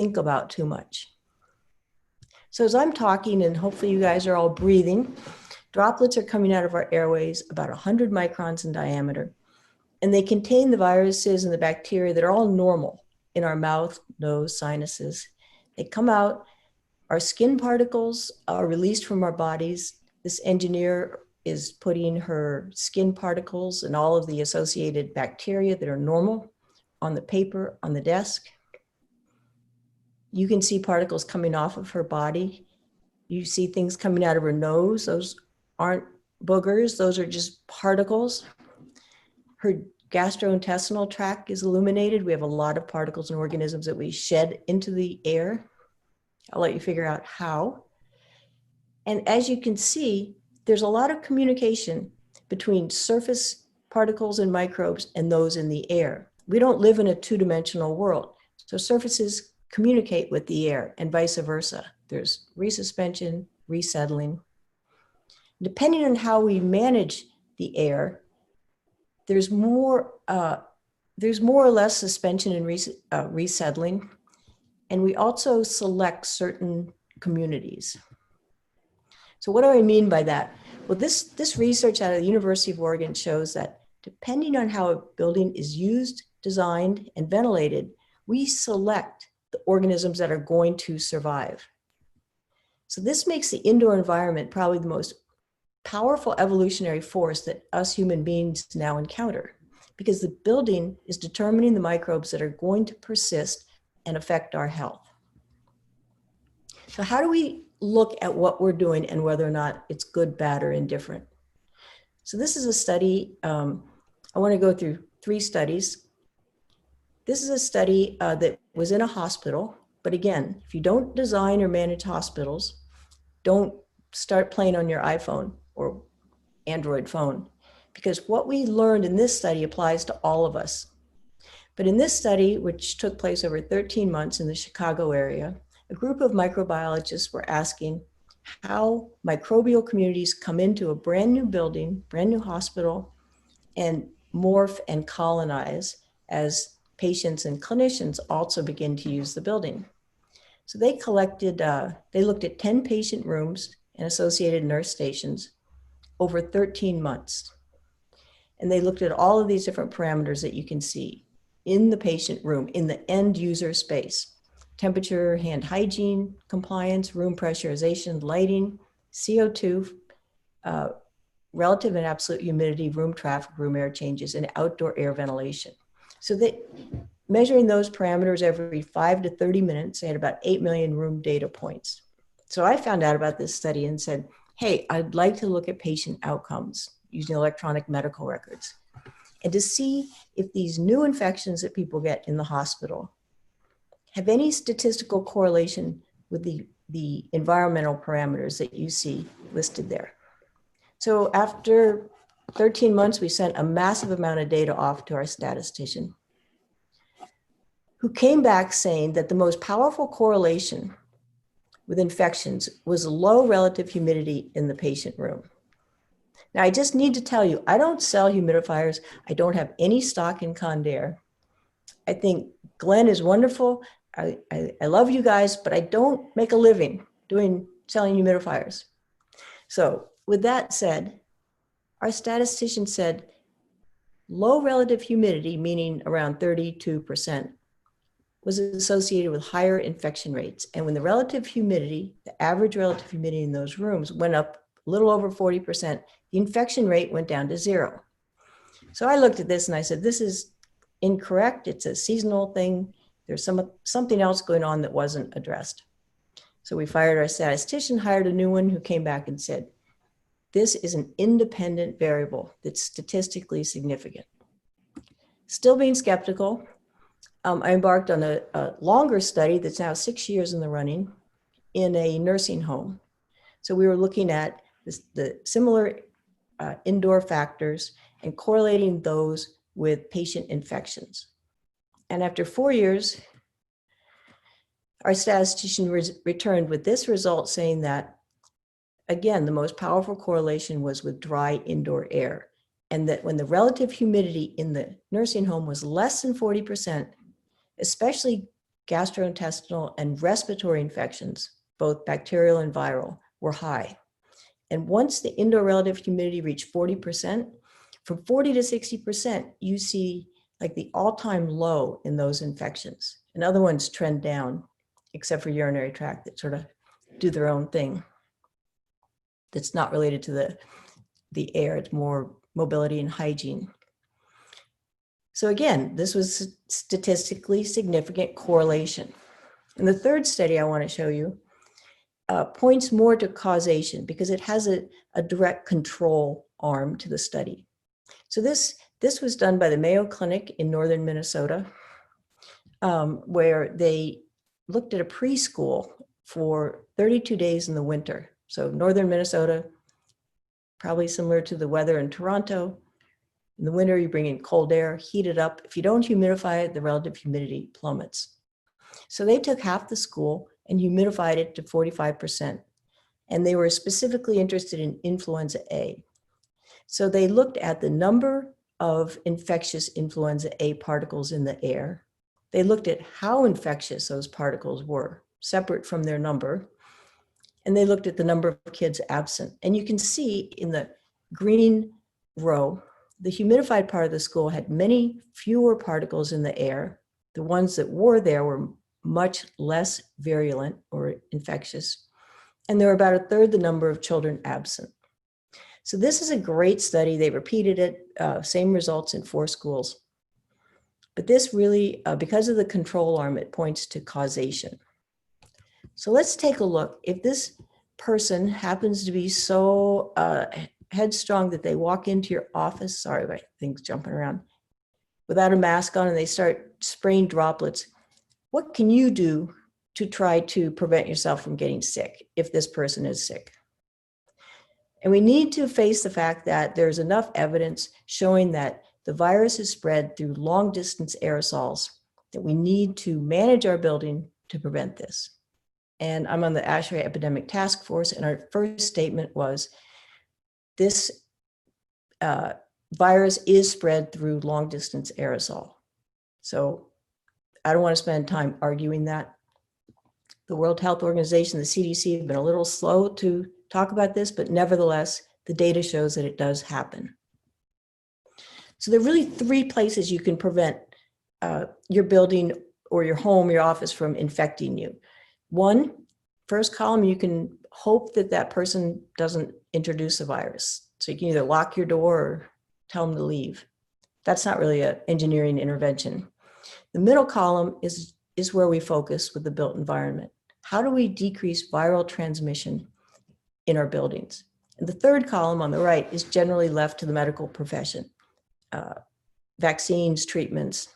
think about too much. So as I'm talking, and hopefully you guys are all breathing, droplets are coming out of our airways about 100 microns in diameter, and they contain the viruses and the bacteria that are all normal in our mouth, nose, sinuses. They come out, our skin particles are released from our bodies. This engineer is putting her skin particles and all of the associated bacteria that are normal on the paper on the desk. You can see particles coming off of her body. You see things coming out of her nose. Those aren't boogers, those are just particles. Her gastrointestinal tract is illuminated. We have a lot of particles and organisms that we shed into the air. I'll let you figure out how. And as you can see, there's a lot of communication between surface particles and microbes and those in the air. We don't live in a two-dimensional world. So surfaces communicate with the air and vice versa. There's resuspension, resettling. Depending on how we manage the air, there's more or less suspension and resettling. And we also select certain communities. So what do I mean by that? Well, this research out of the University of Oregon shows that depending on how a building is used, designed, and ventilated, we select the organisms that are going to survive. So this makes the indoor environment probably the most powerful evolutionary force that us human beings now encounter, because the building is determining the microbes that are going to persist and affect our health. So how do we look at what we're doing and whether or not it's good, bad, or indifferent? So this is a study, I want to go through 3 studies. This is a study that was in a hospital, but again, if you don't design or manage hospitals, don't start playing on your iPhone or Android phone, because what we learned in this study applies to all of us. But in this study, which took place over 13 months in the Chicago area, a group of microbiologists were asking how microbial communities come into a brand new building, brand new hospital, and morph and colonize as patients and clinicians also begin to use the building. So they looked at 10 patient rooms and associated nurse stations over 13 months. And they looked at all of these different parameters that you can see in the patient room, in the end user space: temperature, hand hygiene, compliance, room pressurization, lighting, CO2, relative and absolute humidity, room traffic, room air changes, and outdoor air ventilation. So measuring those parameters every 5 to 30 minutes, they had about 8 million room data points. So I found out about this study and said, hey, I'd like to look at patient outcomes using electronic medical records and to see if these new infections that people get in the hospital have any statistical correlation with the environmental parameters that you see listed there. So after 13 months, we sent a massive amount of data off to our statistician, who came back saying that the most powerful correlation with infections was low relative humidity in the patient room. Now, I just need to tell you, I don't sell humidifiers. I don't have any stock in Condor. I think Glenn is wonderful. I love you guys, but I don't make a living selling humidifiers. So with that said, our statistician said low relative humidity, meaning around 32%, was associated with higher infection rates. And when the relative humidity, the average relative humidity in those rooms went up a little over 40%, the infection rate went down to 0. So I looked at this and I said, this is incorrect. It's a seasonal thing. There's something else going on that wasn't addressed. So we fired our statistician, hired a new one who came back and said, this is an independent variable that's statistically significant. Still being skeptical, I embarked on a longer study that's now 6 years in the running in a nursing home. So we were looking at the similar indoor factors and correlating those with patient infections. And after 4 years, our statistician returned with this result saying that, again, the most powerful correlation was with dry indoor air, and that when the relative humidity in the nursing home was less than 40%, especially gastrointestinal, and respiratory infections, both bacterial and viral, were high. And once the indoor relative humidity reached 40%, from 40 to 60%, you see like the all-time low in those infections. And other ones trend down, except for urinary tract that sort of do their own thing. That's not related to the air, it's more mobility and hygiene. So again, this was statistically significant correlation. And the third study I want to show you points more to causation because it has a direct control arm to the study. So this was done by the Mayo Clinic in northern Minnesota, where they looked at a preschool for 32 days in the winter. So northern Minnesota, probably similar to the weather in Toronto. In the winter, you bring in cold air, heat it up. If you don't humidify it, the relative humidity plummets. So they took half the school and humidified it to 45%. And they were specifically interested in influenza A. So they looked at the number of infectious influenza A particles in the air. They looked at how infectious those particles were, separate from their number. And they looked at the number of kids absent. And you can see in the green row, the humidified part of the school had many fewer particles in the air. The ones that were there were much less virulent or infectious. And there were about a third the number of children absent. So this is a great study. They repeated it, same results in 4 schools. But this really, because of the control arm, it points to causation. So let's take a look. If this person happens to be so headstrong that they walk into your office, sorry about things jumping around, without a mask on and they start spraying droplets, what can you do to try to prevent yourself from getting sick if this person is sick? And we need to face the fact that there's enough evidence showing that the virus is spread through long distance aerosols, that we need to manage our building to prevent this. And I'm on the ASHRAE Epidemic Task Force, and our first statement was, this virus is spread through long distance aerosol. So I don't want to spend time arguing that. The World Health Organization, the CDC, have been a little slow to talk about this, but nevertheless, the data shows that it does happen. So there are really 3 places you can prevent your building or your home, your office from infecting you. 1, first column, you can hope that that person doesn't introduce a virus. So you can either lock your door or tell them to leave. That's not really an engineering intervention. The middle column is where we focus with the built environment. How do we decrease viral transmission in our buildings? And the third column on the right is generally left to the medical profession. Vaccines, treatments,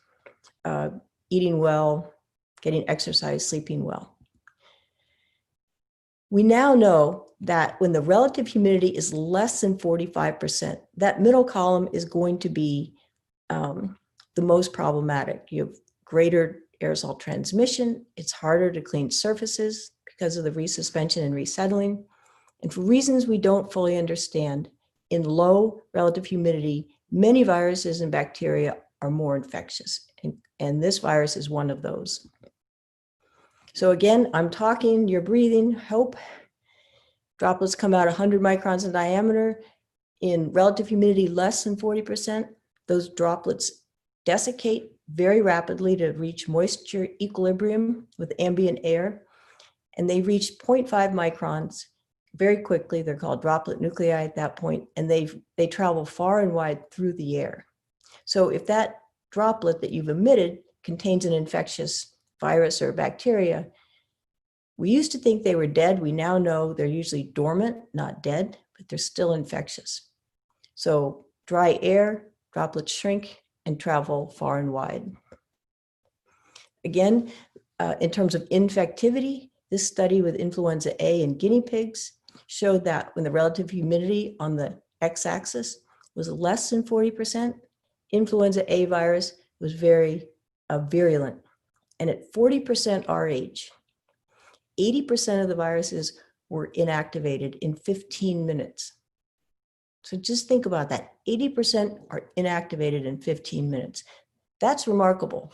eating well, getting exercise, sleeping well. We now know that when the relative humidity is less than 45%, that middle column is going to be the most problematic. You have greater aerosol transmission. It's harder to clean surfaces because of the resuspension and resettling. And for reasons we don't fully understand, in low relative humidity, many viruses and bacteria are more infectious. And this virus is one of those. So again, I'm talking, you're breathing, hope. Droplets come out 100 microns in diameter. In relative humidity less than 40%, those droplets desiccate very rapidly to reach moisture equilibrium with ambient air. And they reach 0.5 microns very quickly. They're called droplet nuclei at that point, and they travel far and wide through the air. So if that droplet that you've emitted contains an infectious virus or bacteria, we used to think they were dead. We now know they're usually dormant, not dead, but they're still infectious. So dry air, droplets shrink and travel far and wide. Again, in terms of infectivity, this study with influenza A in guinea pigs showed that when the relative humidity on the x-axis was less than 40%, influenza A virus was very virulent. And at 40% RH, 80% of the viruses were inactivated in 15 minutes. So just think about that. 80% are inactivated in 15 minutes. That's remarkable.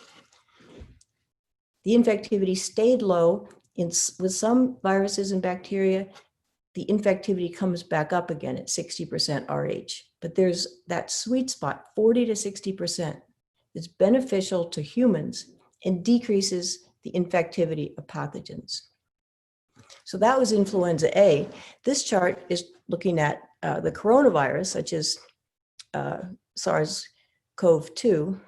The infectivity stayed low. With some viruses and bacteria, the infectivity comes back up again at 60% RH. But there's that sweet spot, 40 to 60%, that's beneficial to humans and decreases the infectivity of pathogens. So that was influenza A. This chart is looking at the coronavirus, such as SARS-CoV-2.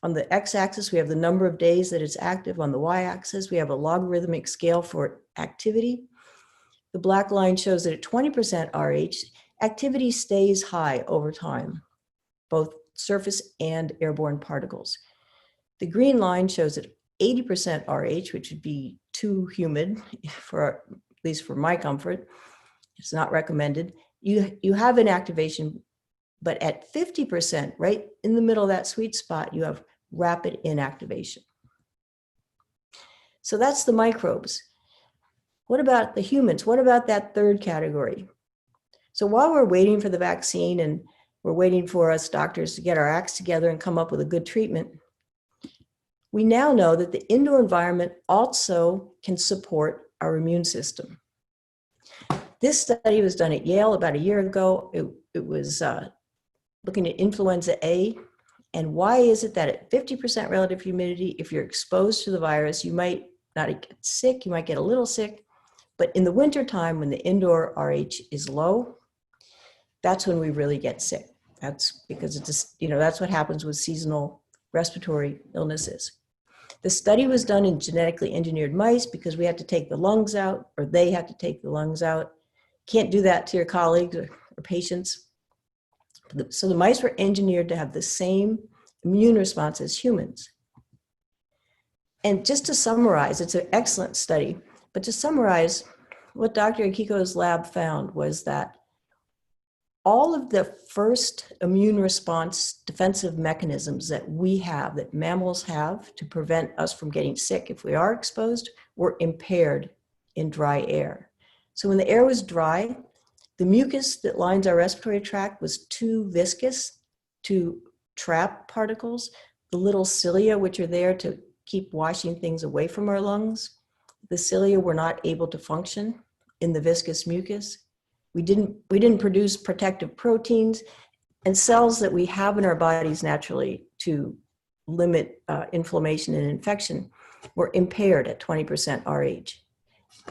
On the x-axis, we have the number of days that it's active. On the y-axis, we have a logarithmic scale for activity. The black line shows that at 20% RH, activity stays high over time, both surface and airborne particles. The green line shows that 80% RH, which would be too humid, for at least for my comfort, it's not recommended. You have inactivation, but at 50%, right in the middle of that sweet spot, you have rapid inactivation. So that's the microbes. What about the humans? What about that third category? So while we're waiting for the vaccine and we're waiting for us doctors to get our acts together and come up with a good treatment, we now know that the indoor environment also can support our immune system. This study was done at Yale about a year ago. It was looking at influenza A. And why is it that at 50% relative humidity, if you're exposed to the virus, you might not get sick, you might get a little sick, but in the wintertime, when the indoor RH is low, that's when we really get sick. That's because it's just, that's what happens with seasonal respiratory illnesses. The study was done in genetically engineered mice because we had to take the lungs out, or they had to take the lungs out. Can't do that to your colleagues or patients. So the mice were engineered to have the same immune response as humans. And just to summarize, it's an excellent study, but to summarize, what Dr. Akiko's lab found was that all of the first immune response defensive mechanisms that we have, that mammals have to prevent us from getting sick if we are exposed, were impaired in dry air. So when the air was dry, the mucus that lines our respiratory tract was too viscous to trap particles. The little cilia, which are there to keep washing things away from our lungs, the cilia were not able to function in the viscous mucus. We didn't produce protective proteins, and cells that we have in our bodies naturally to limit inflammation and infection were impaired at 20% RH.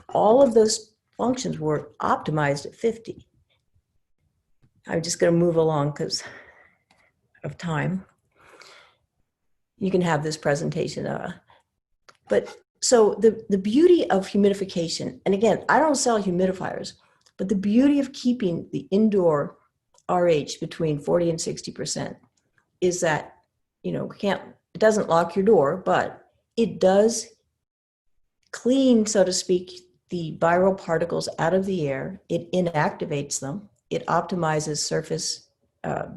All of those functions were optimized at 50. I'm just going to move along because of time. You can have this presentation. But so the beauty of humidification, and again, I don't sell humidifiers, but the beauty of keeping the indoor RH between 40 and 60% is that, it doesn't lock your door, but it does clean, so to speak, the viral particles out of the air. It inactivates them. It optimizes surface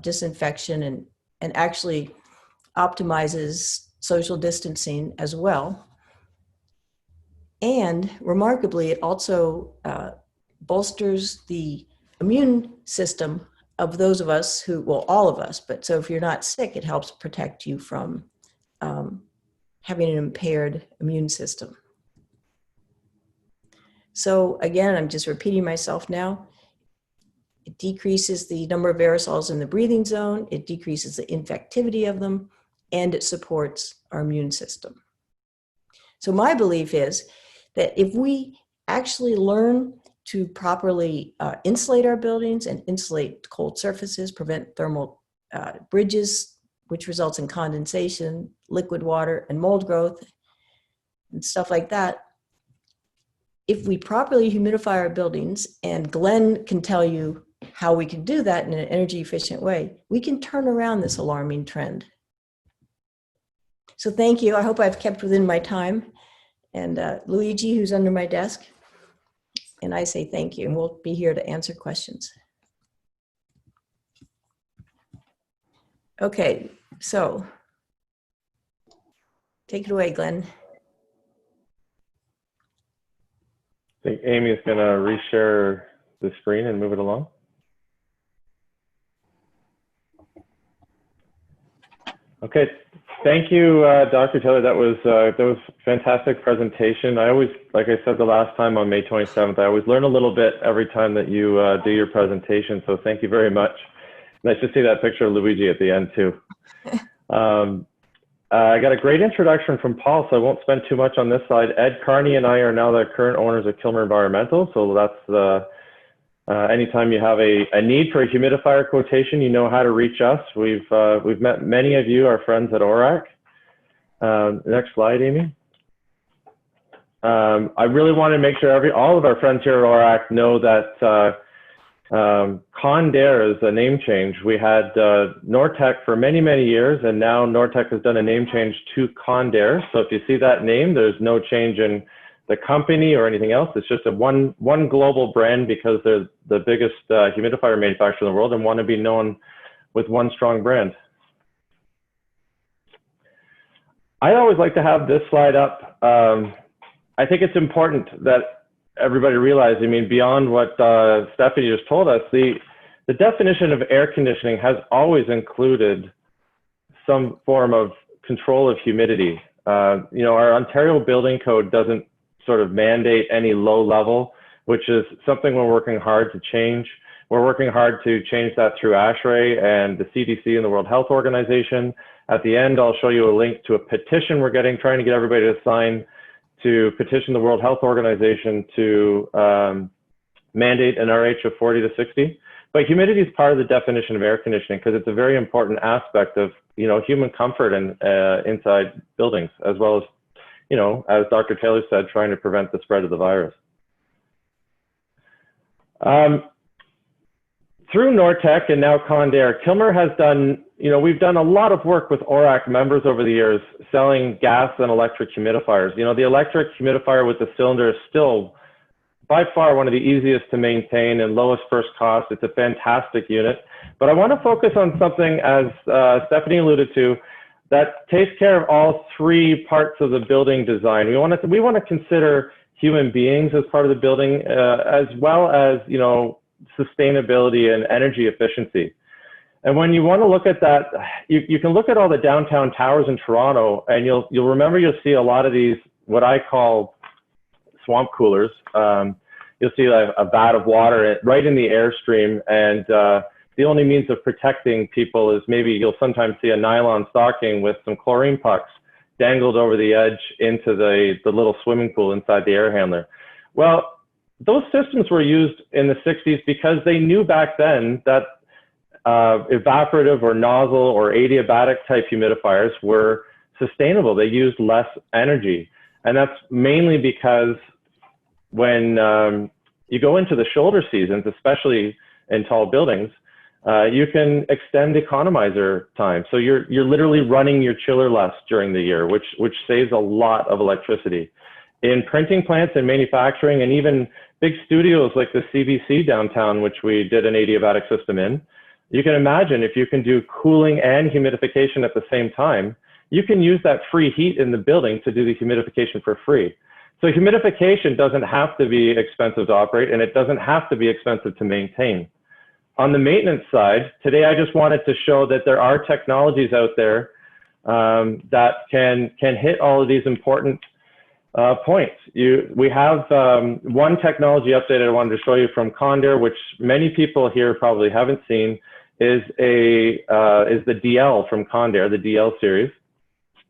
disinfection and actually optimizes social distancing as well. And remarkably, it also bolsters the immune system of those of us who, well, all of us, but so if you're not sick, it helps protect you from having an impaired immune system. So again, I'm just repeating myself now. It decreases the number of aerosols in the breathing zone, it decreases the infectivity of them, and it supports our immune system. So my belief is that if we actually learn to properly insulate our buildings and insulate cold surfaces, prevent thermal bridges, which results in condensation, liquid water, and mold growth, and stuff like that, if we properly humidify our buildings, and Glenn can tell you how we can do that in an energy efficient way, we can turn around this alarming trend. So thank you. I hope I've kept within my time. And Luigi, who's under my desk, and I say thank you, and we'll be here to answer questions. Okay, so take it away, Glenn. I think Amy is going to reshare the screen and move it along. Okay, Thank you, Dr. Taylor. That was a fantastic presentation. I always, like I said the last time on May 27th, I always learn a little bit every time that you do your presentation. So thank you very much. Nice to see that picture of Luigi at the end too. I got a great introduction from Paul, so I won't spend too much on this slide. Ed Carney and I are now the current owners of Kilmer Environmental. So that's the anytime you have a need for a humidifier quotation, you know how to reach us. We've met many of you, our friends at ORAC. Next slide, Amy. I really want to make sure all of our friends here at ORAC know that Condor is a name change. We had Nortec for many, many years, and now Nortec has done a name change to Condor. So if you see that name, there's no change in the company or anything else. It's just a one global brand because they're the biggest humidifier manufacturer in the world and want to be known with one strong brand. I always like to have this slide up. I think it's important that everybody realize, I mean, beyond what Stephanie just told us, the definition of air conditioning has always included some form of control of humidity. You know, our Ontario building code doesn't sort of mandate any low level, which is something we're working hard to change. We're working hard to change that through ASHRAE and the CDC and the World Health Organization. At the end, I'll show you a link to a petition we're trying to get everybody to sign to petition the World Health Organization to mandate an RH of 40 to 60. But humidity is part of the definition of air conditioning because it's a very important aspect of, you know, human comfort and inside buildings, as well as, you know, as Dr. Taylor said, trying to prevent the spread of the virus. Through Nortec and now Condor, Kilmer has done, you know, we've done a lot of work with ORAC members over the years selling gas and electric humidifiers. You know, the electric humidifier with the cylinder is still by far one of the easiest to maintain and lowest first cost. It's a fantastic unit. But I want to focus on something, as Stephanie alluded to, that takes care of all three parts of the building design. We want to consider human beings as part of the building, as well as, you know, sustainability and energy efficiency. And when you want to look at that, you can look at all the downtown towers in Toronto, and you'll see a lot of these, what I call swamp coolers. You'll see a vat of water right in the airstream, and the only means of protecting people is maybe you'll sometimes see a nylon stocking with some chlorine pucks dangled over the edge into the little swimming pool inside the air handler. Well, those systems were used in the 60s because they knew back then that evaporative or nozzle or adiabatic type humidifiers were sustainable. They used less energy. And that's mainly because when you go into the shoulder seasons, especially in tall buildings, you can extend economizer time. So you're literally running your chiller less during the year, which saves a lot of electricity. In printing plants and manufacturing, and even big studios like the CBC downtown, which we did an adiabatic system in, you can imagine if you can do cooling and humidification at the same time, you can use that free heat in the building to do the humidification for free. So humidification doesn't have to be expensive to operate, and it doesn't have to be expensive to maintain. On the maintenance side, today I just wanted to show that there are technologies out there that can hit all of these important points. We have one technology update I wanted to show you from Condor, which many people here probably haven't seen, is the DL from Condor, the DL series.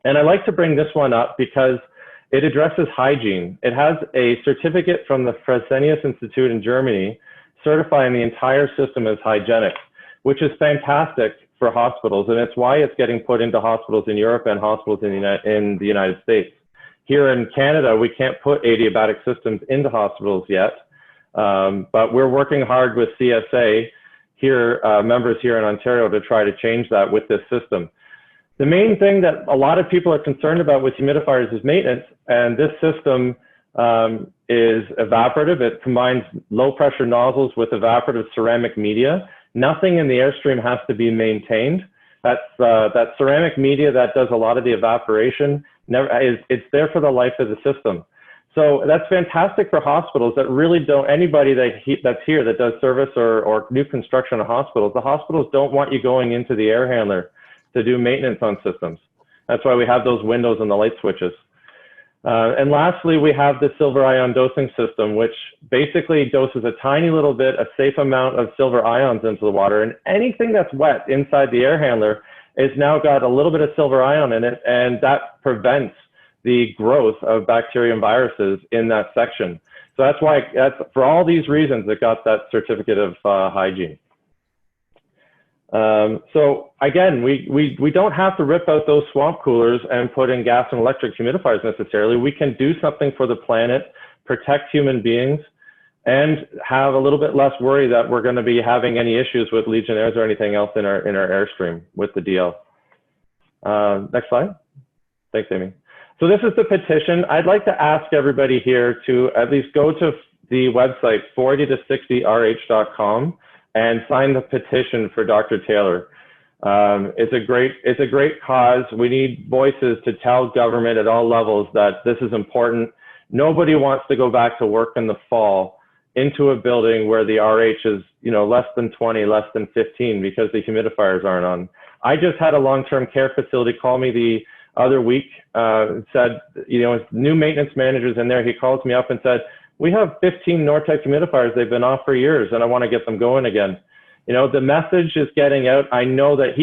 And I like to bring this one up because it addresses hygiene. It has a certificate from the Fresenius Institute in Germany certifying the entire system as hygienic, which is fantastic for hospitals. And it's why it's getting put into hospitals in Europe and hospitals in the United States. Here in Canada, we can't put adiabatic systems into hospitals yet, but we're working hard with CSA here, members here in Ontario, to try to change that with this system. The main thing that a lot of people are concerned about with humidifiers is maintenance, and this system is evaporative. It combines low pressure nozzles with evaporative ceramic media. Nothing in the airstream has to be maintained. That ceramic media that does a lot of the evaporation, it's there for the life of the system. So that's fantastic for hospitals that really don't, anybody that's here that does service or new construction of hospitals, the hospitals don't want you going into the air handler to do maintenance on systems. That's why we have those windows and the light switches. And lastly, we have the silver ion dosing system, which basically doses a tiny little bit, a safe amount of silver ions into the water. And anything that's wet inside the air handler is now got a little bit of silver ion in it, and that prevents the growth of bacteria and viruses in that section. So that's why, for all these reasons, it got that certificate of hygiene. So again, we don't have to rip out those swamp coolers and put in gas and electric humidifiers necessarily. We can do something for the planet, protect human beings, and have a little bit less worry that we're going to be having any issues with Legionnaires or anything else in our airstream with the DL. Next slide. Thanks, Amy. So this is the petition. I'd like to ask everybody here to at least go to the website 40to60rh.com and sign the petition for Dr. Taylor. It's a great cause. We need voices to tell government at all levels that this is important. Nobody wants to go back to work in the fall into a building where the RH is, less than 20, less than 15 because the humidifiers aren't on. I just had a long-term care facility call me the other week, said, new maintenance managers in there. He calls me up and said, we have 15 Nortec humidifiers. They've been off for years and I want to get them going again. The message is getting out. I know that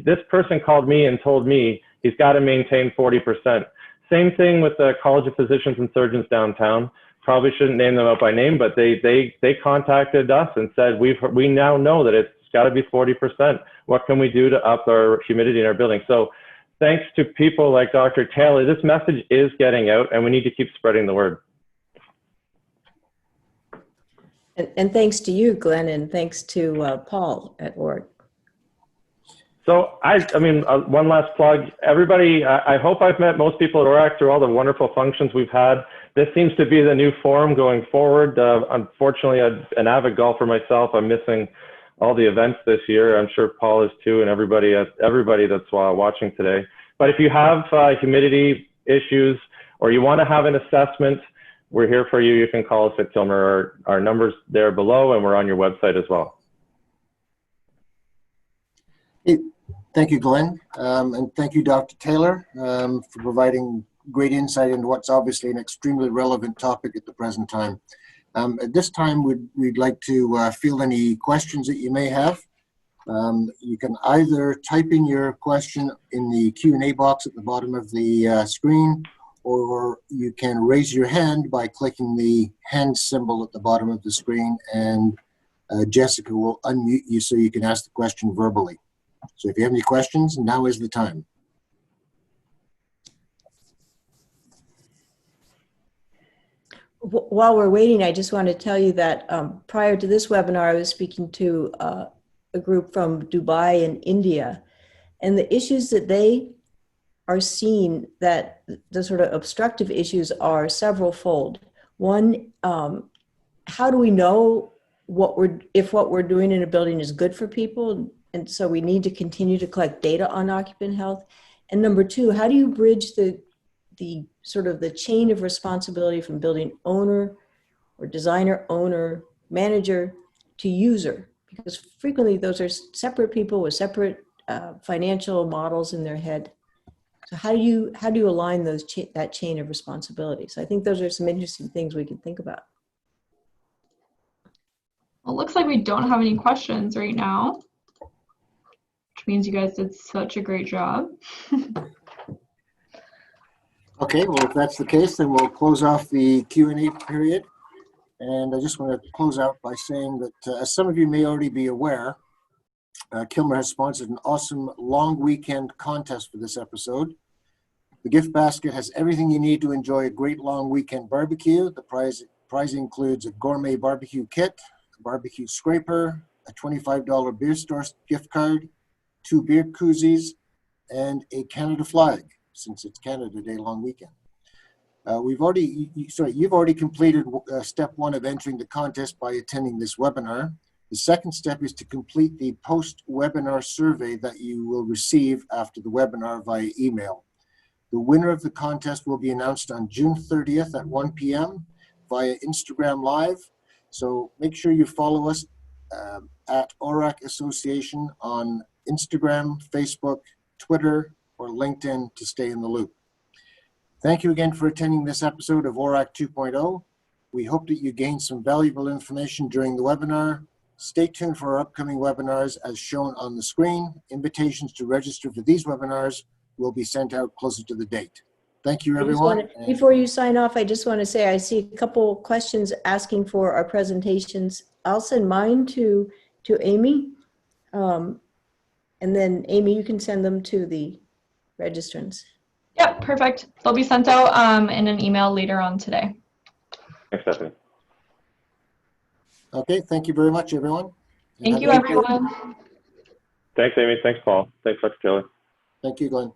this person called me and told me he's got to maintain 40%. Same thing with the College of Physicians and Surgeons downtown. Probably shouldn't name them out by name, but they contacted us and said, we now know that it's got to be 40%. What can we do to up our humidity in our building? So thanks to people like Dr. Taylor, this message is getting out and we need to keep spreading the word. And thanks to you, Glenn, and thanks to Paul at ORAC. So one last plug. Everybody, I hope I've met most people at ORAC through all the wonderful functions we've had. This seems to be the new forum going forward. Unfortunately, I'm an avid golfer myself. I'm missing all the events this year. I'm sure Paul is too, and everybody that's watching today. But if you have humidity issues or you want to have an assessment, we're here for you. You can call us at Kilmer. Our number's there below, and we're on your website as well. Hey, thank you, Glenn. And thank you, Dr. Taylor, for providing great insight into what's obviously an extremely relevant topic at the present time. At this time, we'd like to field any questions that you may have. You can either type in your question in the Q&A box at the bottom of the screen, or you can raise your hand by clicking the hand symbol at the bottom of the screen, and Jessica will unmute you so you can ask the question verbally. So if you have any questions, now is the time. While we're waiting, I just want to tell you that prior to this webinar, I was speaking to a group from Dubai and India, and the issues that they are seeing, that the sort of obstructive issues are several-fold. One, how do we know if what we're doing in a building is good for people? And so we need to continue to collect data on occupant health. And number two, how do you bridge the sort of the chain of responsibility from building owner or designer, owner, manager to user? Because frequently those are separate people with separate financial models in their head. So how do you align that chain of responsibility? So I think those are some interesting things we can think about. Well, it looks like we don't have any questions right now, which means you guys did such a great job. Okay, well, if that's the case, then we'll close off the Q&A period. And I just want to close out by saying that, as some of you may already be aware, Kilmer has sponsored an awesome long weekend contest for this episode. The gift basket has everything you need to enjoy a great long weekend barbecue. The prize includes a gourmet barbecue kit, a barbecue scraper, a $25 beer store gift card, 2 beer koozies, and a Canada flag, since it's Canada Day long weekend. You've already completed step 1 of entering the contest by attending this webinar. The second step is to complete the post-webinar survey that you will receive after the webinar via email. The winner of the contest will be announced on June 30th at 1 p.m. via Instagram Live. So make sure you follow us at ORAC Association on Instagram, Facebook, Twitter, or LinkedIn to stay in the loop. Thank you again for attending this episode of ORAC 2.0. We hope that you gained some valuable information during the webinar. Stay tuned for our upcoming webinars as shown on the screen. Invitations to register for these webinars will be sent out closer to the date. Thank you, everyone. Before you sign off, I just want to say I see a couple questions asking for our presentations. I'll send mine to Amy. And then Amy, you can send them to the registrants. Yep, perfect. They'll be sent out in an email later on today. Thanks, Stephanie. Okay, thank you very much, everyone. Thank you, everyone. Thanks, Amy. Thanks, Paul. Thanks, Dr. Taylor. Thank you, Glenn.